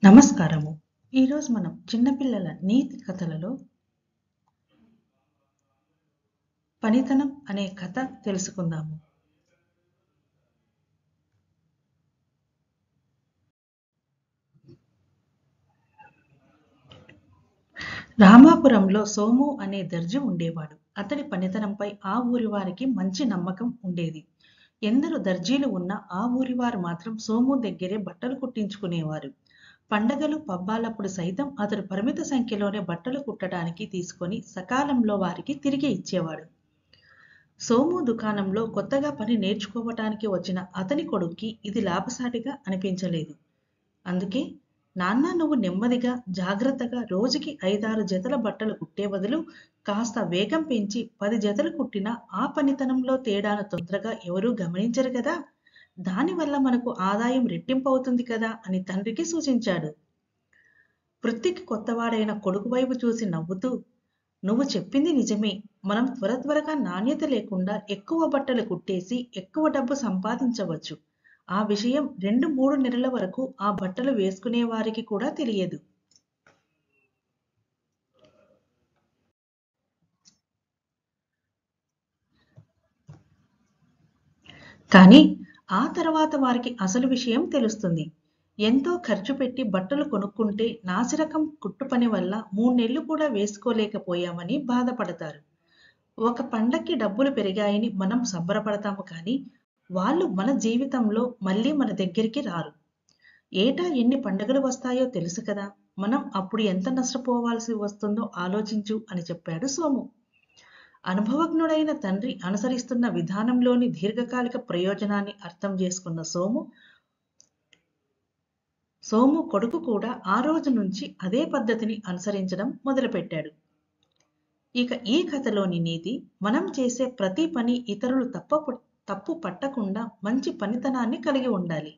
నమస్కారము. ఈరోజు మనం చిన్నపిల్లల నీతి కథలలో పనితనం అనే కథ తెలుసుకుందాము. రామాపురంలో సోము అనే దర్జీ ఉండేవాడు. అతడి పనితనంపై ఆ ఊరి వారికి మంచి నమ్మకం ఉండేది. ఎందరు దర్జీలు ఉన్నా ఆ ఊరి వారు మాత్రం సోము దగ్గరే బట్టలు కుట్టించుకునేవారు. పండగలు పబ్బాలప్పుడు సైతం అతడు పరిమిత సంఖ్యలోనే బట్టలు కుట్టడానికి తీసుకొని సకాలంలో వారికి తిరిగి ఇచ్చేవాడు. సోము దుకాణంలో కొత్తగా పని నేర్చుకోవటానికి వచ్చిన అతని కొడుక్కి ఇది లాభసాటిగా అనిపించలేదు. అందుకే, నాన్న, నువ్వు నెమ్మదిగా జాగ్రత్తగా రోజుకి 5-6 జతల బట్టలు కుట్టే బదులు కాస్త వేగం పెంచి 10 జతలు కుట్టినా ఆ పనితనంలో తేడాను తొందరగా ఎవరూ గమనించరు కదా, దానివల్ల మనకు ఆదాయం రెట్టింపు అవుతుంది కదా అని తండ్రికి సూచించాడు. వృత్తికి కొత్తవాడైన కొడుకు వైపు చూసి నవ్వుతూ, నువ్వు చెప్పింది నిజమే. మనం త్వరగా నాణ్యత లేకుండా ఎక్కువ బట్టలు కుట్టేసి ఎక్కువ డబ్బు సంపాదించవచ్చు. ఆ విషయం 2-3 నెలల వరకు ఆ బట్టలు వేసుకునే వారికి కూడా తెలియదు. కానీ ఆ తర్వాత వారికి అసలు విషయం తెలుస్తుంది. ఎంతో ఖర్చు పెట్టి బట్టలు కొనుక్కుంటే నాసిరకం కుట్టు పని వల్ల 3 నెలలు కూడా వేసుకోలేకపోయామని బాధపడతారు. ఒక పండక్కి డబ్బులు పెరిగాయని మనం సంబరపడతాము, కానీ వాళ్ళు మన జీవితంలో మళ్ళీ మన దగ్గరికి రారు. ఏటా ఎన్ని పండుగలు వస్తాయో తెలుసు కదా, మనం అప్పుడు ఎంత నష్టపోవాల్సి వస్తుందో ఆలోచించు అని చెప్పాడు సోము. అనుభవజ్ఞుడైన తండ్రి అనుసరిస్తున్న విధానంలోని దీర్ఘకాలిక ప్రయోజనాన్ని అర్థం చేసుకున్న సోము కొడుకు కూడా ఆ రోజు నుంచి అదే పద్ధతిని అనుసరించడం మొదలుపెట్టాడు. ఇక ఈ కథలోని నీతి, మనం చేసే ప్రతి పని ఇతరులు తప్పు పట్టకుండా మంచి పనితనాన్ని కలిగి ఉండాలి.